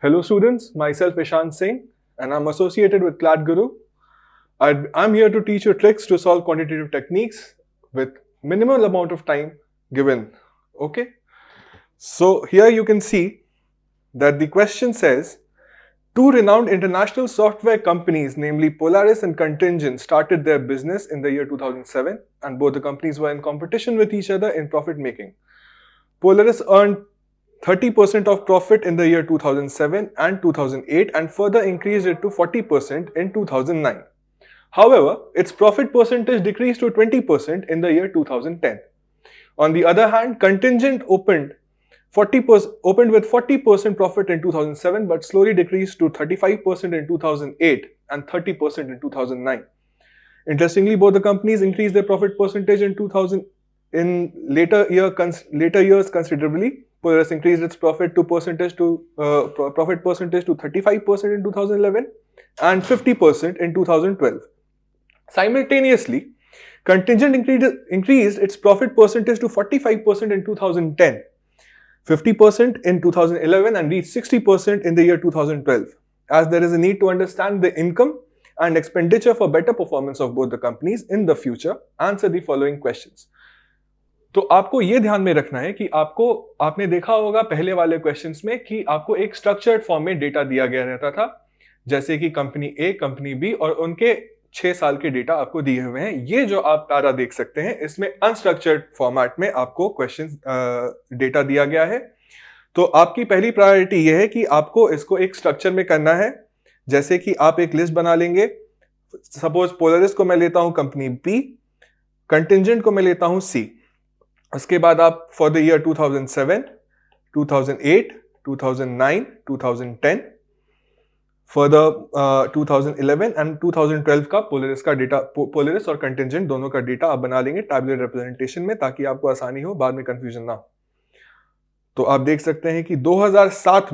Hello students, myself Ishan Singh and I'm associated with Clad Guru. I'm here to teach you tricks to solve quantitative techniques with minimal amount of time given. Okay? So here you can see that the question says, two renowned international software companies, namely Polaris and Contingent, started their business in the year 2007 and both the companies were in competition with each other in profit making. Polaris earned 30% of profit in the year 2007 and 2008 and further increased it to 40% in 2009. However, its profit percentage decreased to 20% in the year 2010. On the other hand, Contingent opened with 40% profit in 2007 but slowly decreased to 35% in 2008 and 30% in 2009. Interestingly, both the companies increased their profit percentage in later years considerably. Polaris increased its profit percentage to 35% in 2011 and 50% in 2012. Simultaneously, Contingent increased its profit percentage to 45% in 2010, 50% in 2011 and reached 60% in the year 2012. As there is a need to understand the income and expenditure for better performance of both the companies in the future, answer the following questions. तो आपको ये ध्यान में रखना है कि आपने देखा होगा पहले वाले क्वेश्चंस में कि आपको एक स्ट्रक्चर्ड फॉर्म में डेटा दिया गया रहता था, जैसे कि कंपनी ए, कंपनी बी और उनके 6 साल के डेटा आपको दिए हुए हैं. ये जो आप पैरा देख सकते हैं, इसमें अनस्ट्रक्चर्ड फॉर्मेट में आपको क्वेश्चंस डेटा दिया गया है. तो आपकी पहली प्रायोरिटी ये है कि आपको इसको एक स्ट्रक्चर में करना है. जैसे कि आप एक लिस्ट बना लेंगे. सपोज पोलरिस को मैं लेता हूं कंपनी बी, कंटिंजेंट को मैं लेता हूं सी. उसके बाद आप for the year 2007, 2008, 2009, 2010 for the 2011 and 2012 का पोलरिस का डेटा, पोलरिस और कंटिंजेंट दोनों का डेटा आप बना लेंगे टैबुलर रिप्रेजेंटेशन में, ताकि आपको आसानी हो, बाद में कंफ्यूजन ना हो. तो आप देख सकते हैं कि 2007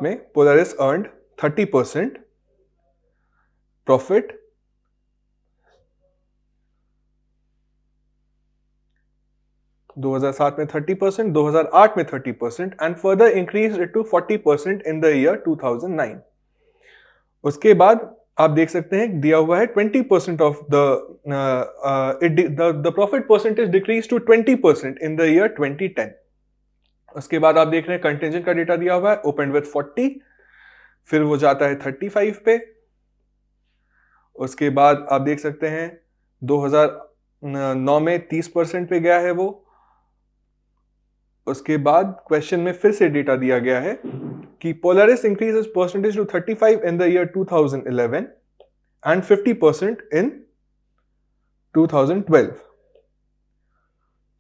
में पोलरिस अर्नड 30% प्रॉफिट, 2007 में 30%, 2008 में 30% and further increase it to 40% in the year 2009. उसके बाद आप देख सकते हैं दिया हुआ है 20% of the profit percentage decrease to 20% in the year 2010. उसके बाद आप देख रहे हैं कंटिंजेंट का डेटा दिया हुआ है, ओपन विद 40, फिर वो जाता है 35 पे. उसके बाद आप देख सकते हैं 2009 में 30% पे गया है वो. उसके बाद क्वेश्चन में फिर से डेटा दिया गया है कि Polaris increases percentage to 35 in the year 2011 and 50% in 2012.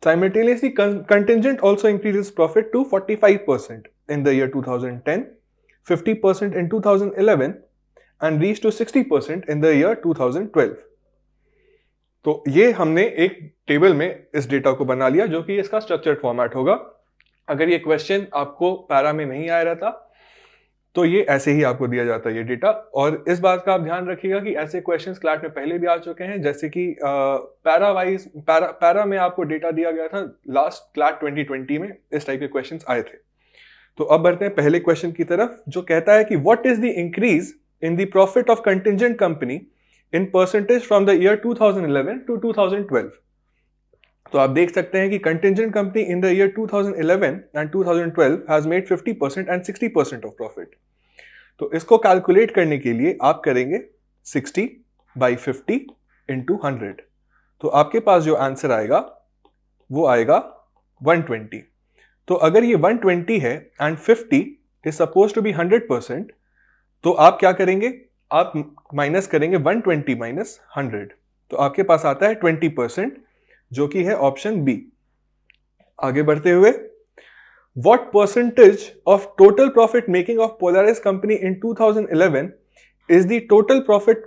Simultaneously, Contingent also increases profit to 45% in the year 2010, 50% in 2011 and reached to 60% in the year 2012. तो ये हमने एक टेबल में इस डेटा को बना लिया जो कि इसका स्ट्रक्चर्ड फॉर्मेट होगा. अगर ये क्वेश्चन आपको पैरा में नहीं आया रहता तो ये ऐसे ही आपको दिया जाता है ये डेटा. और इस बात का आप ध्यान रखिएगा कि ऐसे क्वेश्चंस क्लैट में पहले भी आ चुके हैं, जैसे कि पैरा में आपको डेटा दिया गया था लास्ट क्लैट 2020 में, इस टाइप के क्वेश्चंस आए थे. तो अब बढ़ते हैं पहले क्वेश्चन की तरफ, जो कहता है कि what is the increase in the profit of contingent company in percentage from the year 2011 to 2012. तो आप देख सकते हैं कि contingent company in the year 2011 and 2012 has made 50% and 60% of profit. तो इसको कैलकुलेट करने के लिए आप करेंगे 60 by 50 into 100. तो आपके पास जो आंसर आएगा वो आएगा 120. तो अगर ये 120 है and 50 is supposed to be 100%, तो आप क्या करेंगे, आप माइनस करेंगे 120 माइनस 100. तो आपके पास आता है 20%, जो कि है ऑप्शन बी. आगे बढ़ते हुए, what percentage of total profit making of Polaris company in 2011 is the total profit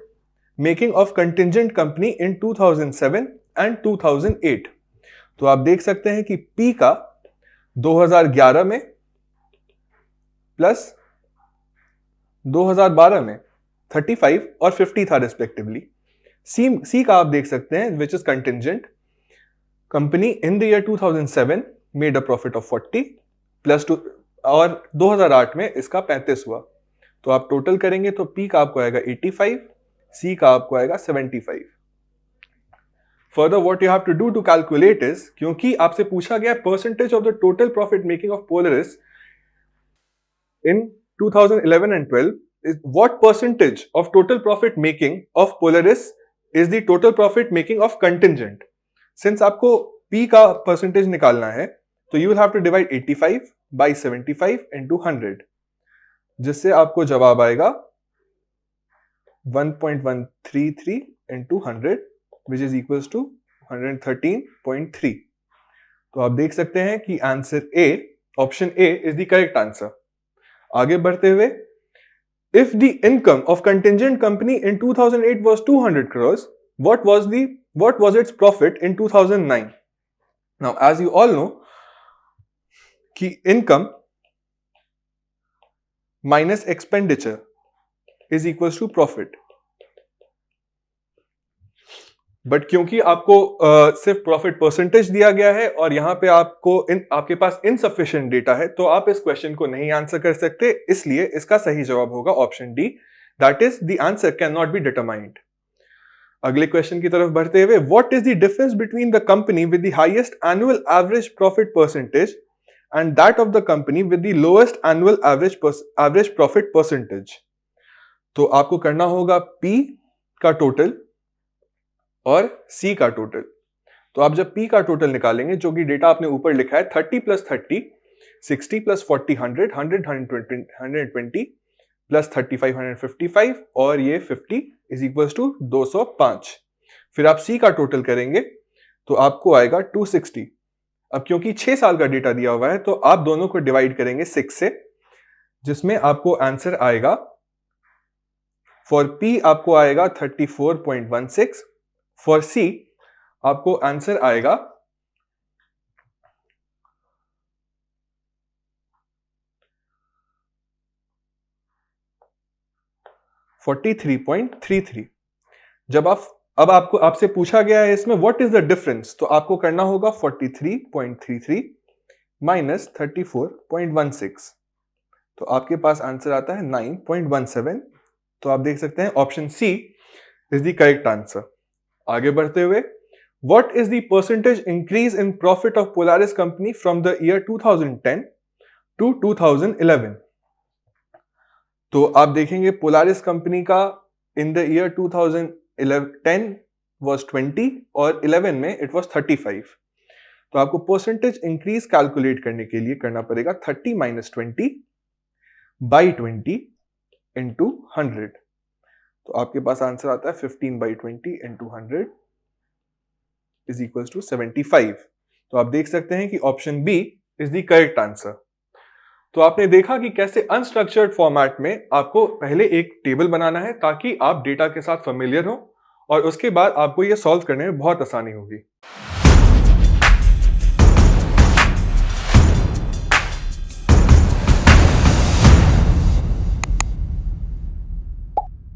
making of contingent company in 2007 and 2008. तो आप देख सकते हैं कि पी का 2011 में प्लस 2012 में 35 और 50 था रिस्पेक्टिवली. सी का आप देख सकते हैं which is contingent company in the year 2007 made a profit of 40, plus 2 और 2008 में इसका 35 हुआ। तो आप टोटल करेंगे तो P का आपको आएगा 85, C का आपको आएगा 75। Further, what you have to do to calculate is, क्योंकि आपसे पूछा गया percentage of the total profit making of Polaris in 2011 and 12 is what percentage of total profit making of Polaris is the total profit making of contingent. Since आपको P का percentage निकालना है तो you will have to divide 85 by 75 into 100, जिससे आपको जवाब आएगा 1.133 into 100 which is equals to 113.3. तो आप देख सकते हैं कि answer A, option A is the correct answer. आगे बढ़ते हुए, if the income of contingent company in 2008 was 200 crores, what was its profit in 2009? Now, as you all know, कि income minus expenditure is equals to profit. But क्योंकि आपको सिर्फ profit percentage दिया गया है और यहां पे आपके पास इनसफिशिएंट डेटा है, तो आप इस क्वेश्चन को नहीं आंसर कर सकते, इसलिए इसका सही जवाब होगा option D, that is the answer can not be determined. अगले क्वेश्चन की तरफ बढ़ते हुए, what is the difference between the company with the highest annual average profit percentage and that of the company with the lowest annual average profit percentage? तो आपको करना होगा P का टोटल और C का टोटल। तो आप जब P का टोटल निकालेंगे, जो कि डेटा आपने ऊपर लिखा है 30 प्लस 30, 60 प्लस 40 100, 120 प्लस 35 155 और ये 50 इज इक्वल्स टू 205। फिर आप C का टोटल करेंगे तो आपको आएगा 260। अब क्योंकि 6 साल का डेटा दिया हुआ है तो आप दोनों को डिवाइड करेंगे 6 से, जिसमें आपको आंसर आएगा फॉर P आपको आएगा 34.16, फॉर C आपको आंसर आएगा 43.33। जब अब आपसे पूछा गया है इसमें व्हाट इज द डिफरेंस, तो आपको करना होगा 43.33 माइनस 34.16, तो आपके पास आंसर आता है 9.17। तो आप देख सकते हैं option C is the correct answer. आगे बढ़ते हुए, what is the percentage increase in profit of Polaris company from the year 2010 to 2011? तो आप देखेंगे Polaris कंपनी का in the year 2010 was 20 और 11 में it was 35। तो आपको परसेंटेज इंक्रीज कैलकुलेट करने के लिए करना पड़ेगा 30 माइनस 20 बाई 20 इंटू 100। तो आपके पास आंसर आता है 15 by 20 into 100 is equals to 75। तो आप देख सकते हैं कि option B is the correct answer. तो आपने देखा कि कैसे अनस्ट्रक्चर्ड फॉर्मेट में आपको पहले एक टेबल बनाना है ताकि आप डेटा के साथ फेमिलियर हो और उसके बाद आपको ये सॉल्व करने में बहुत आसानी होगी।